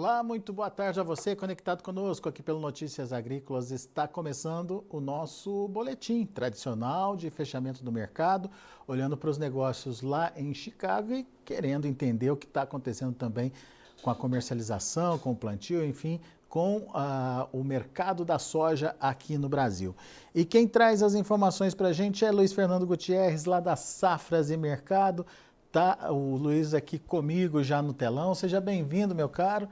Olá, muito boa tarde a você conectado conosco aqui pelo Notícias Agrícolas. Está começando o nosso boletim tradicional de fechamento do mercado, olhando para os negócios lá em Chicago e querendo entender o que está acontecendo também com a comercialização, com o plantio, enfim, com o mercado da soja aqui no Brasil. E quem traz as informações para a gente é Luiz Fernando Gutierrez, lá da Safras e Mercado. Tá o Luiz aqui comigo já no telão. Seja bem-vindo, meu caro.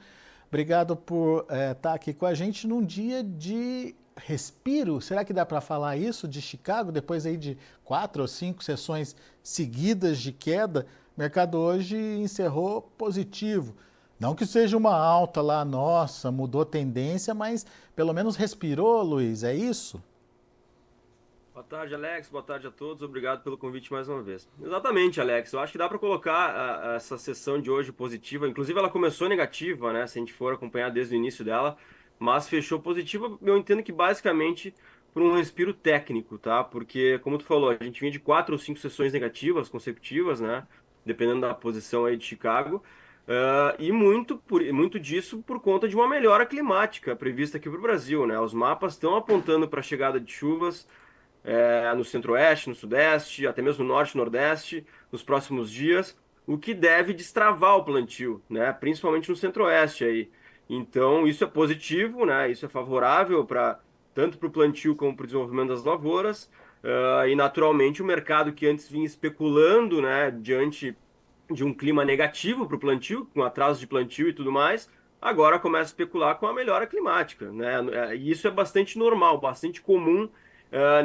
Obrigado por estar aqui com a gente num dia de respiro. Será que dá para falar isso de Chicago? Depois aí de 4 ou 5 sessões seguidas de queda, o mercado hoje encerrou positivo. Não que seja uma alta lá, nossa, mudou tendência, mas pelo menos respirou, Luiz, é isso? Boa tarde, Alex. Boa tarde a todos. Obrigado pelo convite mais uma vez. Exatamente, Alex. Eu acho que dá para colocar essa sessão de hoje positiva. Inclusive, ela começou negativa, né? Se a gente for acompanhar desde o início dela, mas fechou positiva. Eu entendo que basicamente por um respiro técnico, tá? Porque, como tu falou, a gente vinha de 4 ou 5 sessões negativas consecutivas, né? Dependendo da posição aí de Chicago. E muito disso por conta de uma melhora climática prevista aqui para o Brasil, né? Os mapas estão apontando para a chegada de chuvas no centro-oeste, no sudeste, até mesmo no norte e nordeste, nos próximos dias, o que deve destravar o plantio, né? Principalmente no centro-oeste aí. Então, isso é positivo, né? Isso é favorável para tanto para o plantio como para o desenvolvimento das lavouras. E naturalmente o mercado que antes vinha especulando, né, diante de um clima negativo para o plantio, com atraso de plantio e tudo mais, agora começa a especular com a melhora climática, né? E isso é bastante normal, bastante comum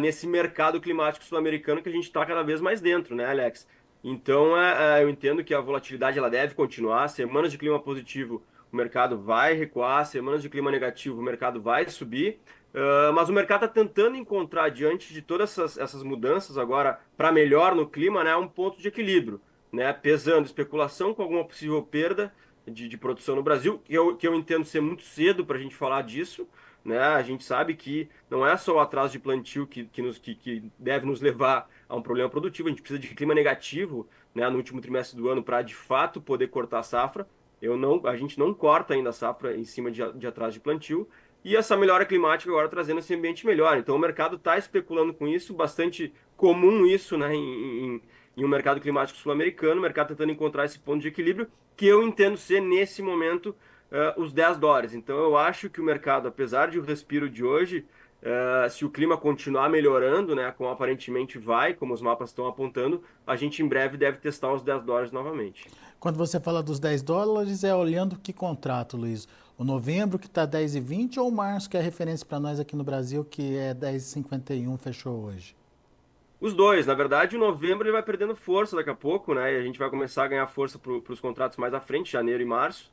nesse mercado climático sul-americano que a gente está cada vez mais dentro, né, Alex? Então, eu entendo que a volatilidade ela deve continuar. Semanas de clima positivo, o mercado vai recuar. Semanas de clima negativo, o mercado vai subir. Mas o mercado está tentando encontrar, diante de todas essas mudanças agora, para melhor no clima, né, um ponto de equilíbrio, né, pesando especulação com alguma possível perda de produção no Brasil, que eu entendo ser muito cedo para a gente falar disso, né? A gente sabe que não é só o atraso de plantio que deve nos levar a um problema produtivo, a gente precisa de clima negativo, né, no último trimestre do ano para de fato poder cortar a safra. A gente não corta ainda a safra em cima de atraso de plantio, e essa melhora climática agora trazendo esse ambiente melhor. Então o mercado está especulando com isso, bastante comum isso, né, em um mercado climático sul-americano, o mercado tentando encontrar esse ponto de equilíbrio, que eu entendo ser, nesse momento, os US$ 10. Então, eu acho que o mercado, apesar de o respiro de hoje, se o clima continuar melhorando, né, como aparentemente vai, como os mapas estão apontando, a gente em breve deve testar os US$ 10 novamente. Quando você fala dos US$ 10, é olhando que contrato, Luiz? O novembro que está 10,20 ou o março que é referência para nós aqui no Brasil que é 10,51 fechou hoje? Os dois, na verdade, o novembro ele vai perdendo força daqui a pouco, né? E a gente vai começar a ganhar força para os contratos mais à frente, janeiro e março.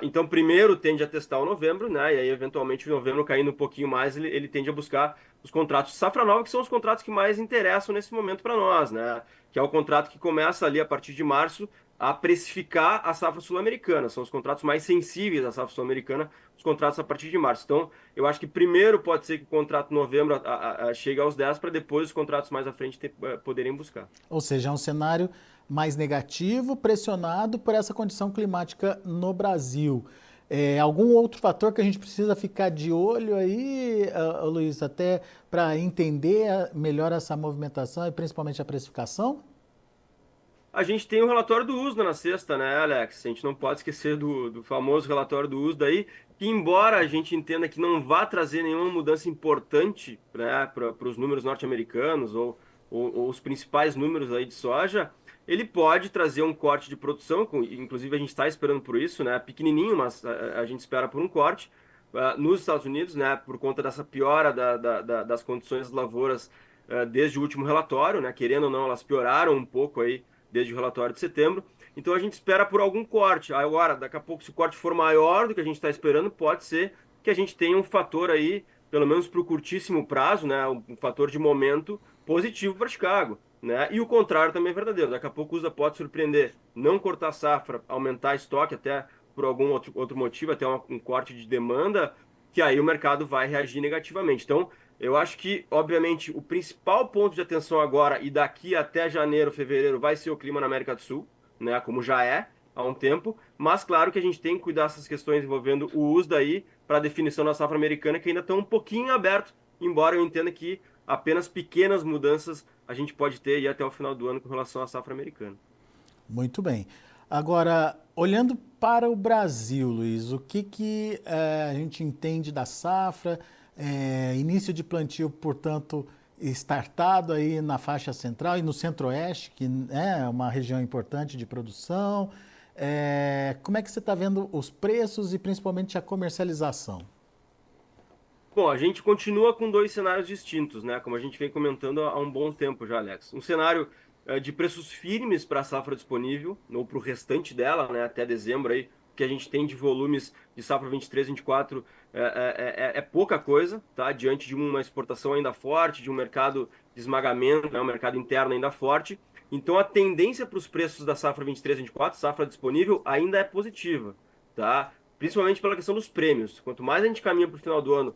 Então, primeiro tende a testar o novembro, né? E aí, eventualmente, o novembro caindo um pouquinho mais, ele tende a buscar os contratos de safra nova, que são os contratos que mais interessam nesse momento para nós, né? Que é o contrato que começa ali a partir de março a precificar a safra sul-americana. São os contratos mais sensíveis à safra sul-americana, os contratos a partir de março. Então, eu acho que primeiro pode ser que o contrato de novembro chegue aos 10 para depois os contratos mais à frente poderem buscar. Ou seja, é um cenário mais negativo, pressionado por essa condição climática no Brasil. Algum outro fator que a gente precisa ficar de olho aí, Luiz, até para entender melhor essa movimentação e principalmente a precificação? A gente tem o relatório do USDA na sexta, né, Alex? A gente não pode esquecer do famoso relatório do USDA aí, que embora a gente entenda que não vá trazer nenhuma mudança importante, né, para os números norte-americanos ou os principais números aí de soja, ele pode trazer um corte de produção, inclusive a gente está esperando por isso, né, pequenininho, mas a gente espera por um corte, nos Estados Unidos, né, por conta dessa piora das condições das lavouras, desde o último relatório, né, querendo ou não, elas pioraram um pouco aí desde o relatório de setembro. Então a gente espera por algum corte. Agora, daqui a pouco, se o corte for maior do que a gente está esperando, pode ser que a gente tenha um fator aí, pelo menos para o curtíssimo prazo, né, um fator de momento positivo para Chicago. Né? E o contrário também é verdadeiro. Daqui a pouco o USA pode surpreender, não cortar safra, aumentar estoque até por algum outro motivo, até um corte de demanda, que aí o mercado vai reagir negativamente. Então, eu acho que, obviamente, o principal ponto de atenção agora e daqui até janeiro, fevereiro, vai ser o clima na América do Sul, né? Como já é. há um tempo, mas claro que a gente tem que cuidar dessas questões envolvendo o USDA aí para a definição da safra americana, que ainda estão um pouquinho aberto, embora eu entenda que apenas pequenas mudanças a gente pode ter aí até o final do ano com relação à safra americana. Muito bem. Agora, olhando para o Brasil, Luiz, o que a gente entende da safra? Início de plantio, portanto, startado aí na faixa central e no centro-oeste, que é uma região importante de produção. Como é que você está vendo os preços e principalmente a comercialização? Bom, a gente continua com dois cenários distintos, né? Como a gente vem comentando há um bom tempo já, Alex. Um cenário de preços firmes para a safra disponível, ou para o restante dela, né? Até dezembro aí, que a gente tem de volumes de safra 23, 24 é pouca coisa, tá? Diante de uma exportação ainda forte, de um mercado de esmagamento, né? Um mercado interno ainda forte. Então a tendência para os preços da safra 23, 24, safra disponível, ainda é positiva, tá? Principalmente pela questão dos prêmios. Quanto mais a gente caminha para o final do ano,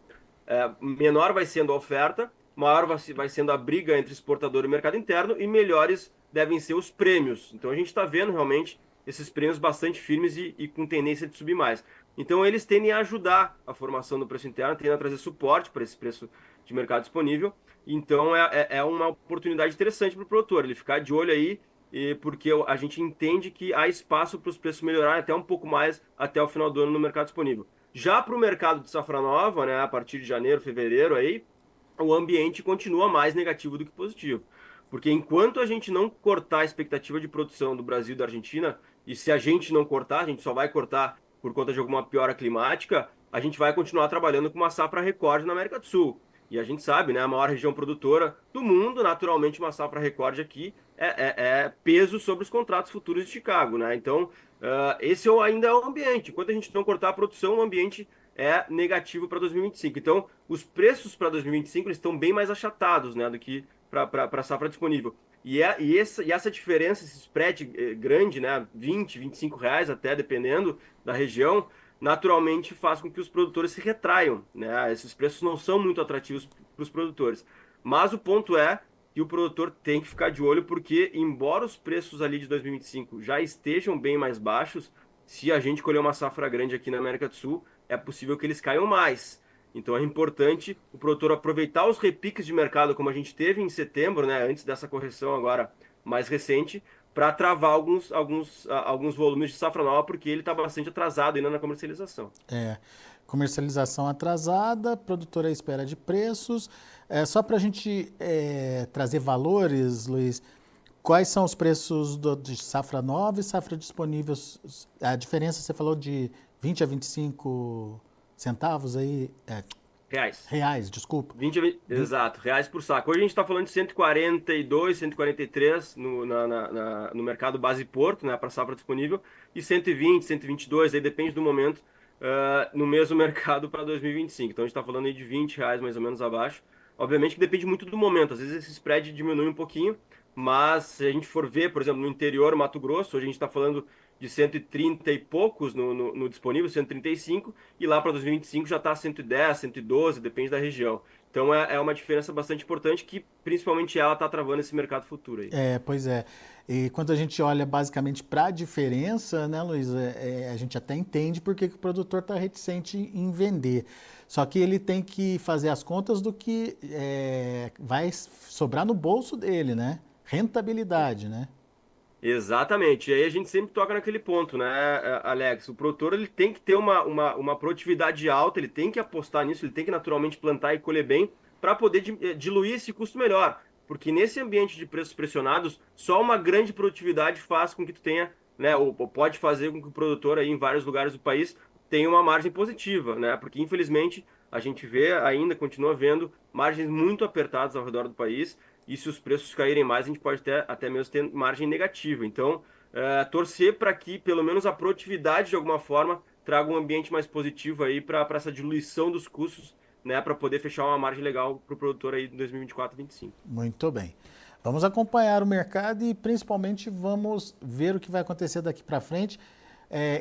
menor vai sendo a oferta, maior vai sendo a briga entre exportador e mercado interno e melhores devem ser os prêmios. Então a gente está vendo realmente esses prêmios bastante firmes e com tendência de subir mais. Então eles tendem a ajudar a formação do preço interno, tendem a trazer suporte para esse preço de mercado disponível. Então é uma oportunidade interessante para o produtor, ele ficar de olho aí, porque a gente entende que há espaço para os preços melhorarem até um pouco mais até o final do ano no mercado disponível. Já para o mercado de safra nova, né, a partir de janeiro, fevereiro, aí, o ambiente continua mais negativo do que positivo. Porque enquanto a gente não cortar a expectativa de produção do Brasil e da Argentina, e se a gente não cortar, a gente só vai cortar por conta de alguma piora climática, a gente vai continuar trabalhando com uma safra recorde na América do Sul. E a gente sabe, né, a maior região produtora do mundo, naturalmente uma safra recorde aqui é peso sobre os contratos futuros de Chicago, né? Então, esse ainda é o ambiente. Enquanto a gente não cortar a produção, o ambiente é negativo para 2025. Então, os preços para 2025 eles estão bem mais achatados, né, do que para a safra disponível. E essa diferença, esse spread grande, né, 20, R$ 25 até, dependendo da região, naturalmente faz com que os produtores se retraiam, né? Esses preços não são muito atrativos para os produtores. Mas o ponto é que o produtor tem que ficar de olho, porque, embora os preços ali de 2025 já estejam bem mais baixos, se a gente colher uma safra grande aqui na América do Sul, é possível que eles caiam mais. Então é importante o produtor aproveitar os repiques de mercado, como a gente teve em setembro, né, antes dessa correção agora mais recente, para travar alguns volumes de safra nova, porque ele está bastante atrasado ainda na comercialização. É, comercialização atrasada, produtora à espera de preços. Só para a gente trazer valores, Luiz, quais são os preços de safra nova e safra disponível? A diferença, você falou de 20 a 25 centavos aí, Reais. reais, desculpa. 20, exato, reais por saco. Hoje a gente está falando de 142, 143 no mercado base Porto, né, para safra disponível, e 120, 122, aí depende do momento, no mesmo mercado para 2025. Então a gente está falando aí de R$ 20 mais ou menos abaixo. Obviamente que depende muito do momento, às vezes esse spread diminui um pouquinho, mas se a gente for ver, por exemplo, no interior Mato Grosso, hoje a gente está falando de 130 e poucos no disponível, 135, e lá para 2025 já está 110, 112, depende da região. Então é uma diferença bastante importante que principalmente ela está travando esse mercado futuro aí. Pois é. E quando a gente olha basicamente para a diferença, né, Luiz, a gente até entende porque que o produtor está reticente em vender. Só que ele tem que fazer as contas do que vai sobrar no bolso dele, né? Rentabilidade, né? Exatamente. E aí a gente sempre toca naquele ponto, né, Alex? O produtor ele tem que ter uma produtividade alta, ele tem que apostar nisso, ele tem que naturalmente plantar e colher bem para poder diluir esse custo melhor. Porque nesse ambiente de preços pressionados, só uma grande produtividade faz com que tu tenha, né, ou pode fazer com que o produtor aí em vários lugares do país tenha uma margem positiva, né? Porque infelizmente a gente vê ainda, continua vendo margens muito apertadas ao redor do país e se os preços caírem mais, a gente pode até mesmo ter margem negativa. Então, torcer para que pelo menos a produtividade, de alguma forma, traga um ambiente mais positivo aí para essa diluição dos custos, né, para poder fechar uma margem legal para o produtor aí em 2024 e 2025. Muito bem. Vamos acompanhar o mercado e principalmente vamos ver o que vai acontecer daqui para frente.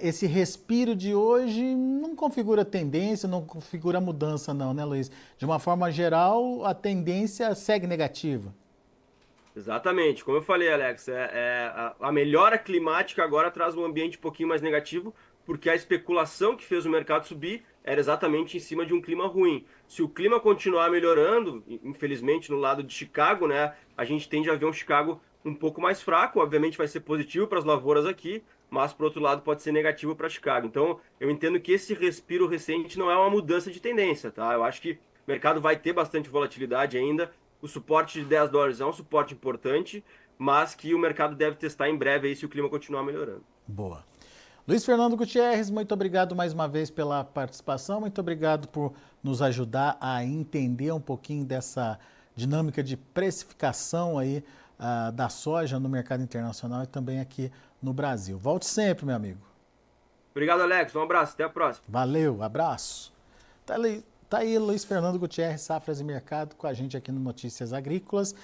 Esse respiro de hoje não configura tendência, não configura mudança não, né, Luiz? De uma forma geral, a tendência segue negativa. Exatamente, como eu falei, Alex, a melhora climática agora traz um ambiente um pouquinho mais negativo, porque a especulação que fez o mercado subir era exatamente em cima de um clima ruim. Se o clima continuar melhorando, infelizmente no lado de Chicago, né, a gente tende a ver um Chicago um pouco mais fraco, obviamente vai ser positivo para as lavouras aqui, mas por outro lado pode ser negativo para Chicago. Então, eu entendo que esse respiro recente não é uma mudança de tendência, tá? Eu acho que o mercado vai ter bastante volatilidade ainda. O suporte de US$ 10 é um suporte importante, mas que o mercado deve testar em breve aí se o clima continuar melhorando. Boa. Luiz Fernando Gutierrez, muito obrigado mais uma vez pela participação, muito obrigado por nos ajudar a entender um pouquinho dessa dinâmica de precificação aí da soja no mercado internacional e também aqui no Brasil. Volte sempre, meu amigo. Obrigado, Alex. Um abraço. Até a próxima. Valeu, abraço. Tá aí Luiz Fernando Gutierrez, Safras e Mercado, com a gente aqui no Notícias Agrícolas.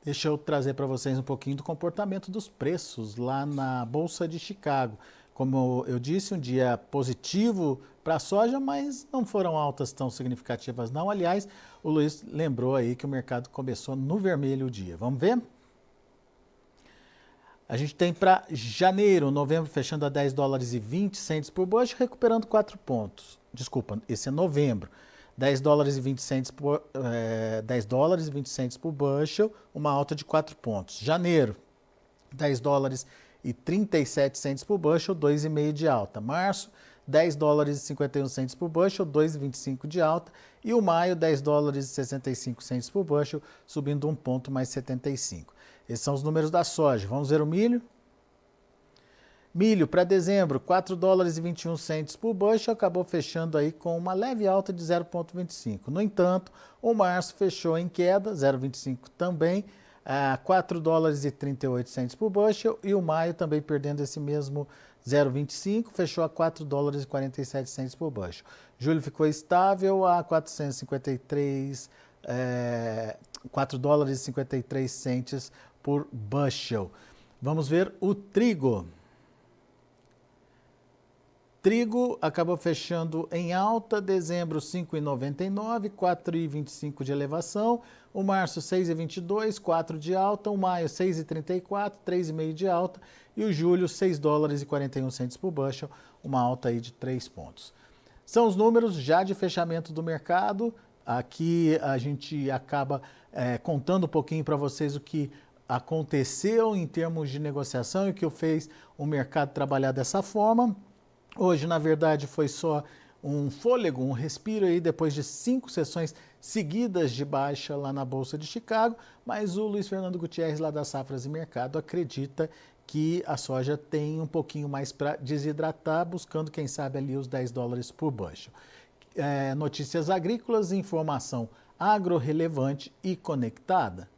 Deixa eu trazer para vocês um pouquinho do comportamento dos preços lá na Bolsa de Chicago. Como eu disse, um dia positivo para a soja, mas não foram altas tão significativas não. Aliás, o Luiz lembrou aí que o mercado começou no vermelho o dia. Vamos ver? A gente tem para janeiro, novembro fechando a $10,20 por bushel, recuperando 4 pontos. Desculpa, esse é novembro. $10,20 por, $10,20 por bushel, uma alta de 4 pontos. Janeiro, $10,37 por bushel, 2,5 de alta. Março, $10,51 por bushel, 2,25 de alta. E o maio, $10,65 por bushel, subindo 1 ponto mais 75. Esses são os números da soja. Vamos ver o milho? Milho para dezembro, $4,21 por bushel, acabou fechando aí com uma leve alta de 0,25. No entanto, o março fechou em queda, 0,25 também, a $4,38 por bushel, e o maio também perdendo esse mesmo 0,25, fechou a $4,47 por bushel. Julho ficou estável a $4,53 por bushel. Vamos ver o trigo. Trigo acabou fechando em alta, dezembro 5,99, 4,25 de elevação, o março 6,22, 4 de alta, o maio 6,34, 3,5 de alta e o julho $6,41 por bushel, uma alta aí de 3 pontos. São os números já de fechamento do mercado. Aqui a gente acaba contando um pouquinho para vocês o que aconteceu em termos de negociação e o que fez o mercado trabalhar dessa forma. Hoje, na verdade, foi só um fôlego, um respiro aí depois de 5 sessões seguidas de baixa lá na Bolsa de Chicago, mas o Luiz Fernando Gutierrez, lá da Safras e Mercado, acredita que a soja tem um pouquinho mais para desidratar, buscando, quem sabe, ali os $10 por bushel. Notícias agrícolas, informação agro relevante e conectada.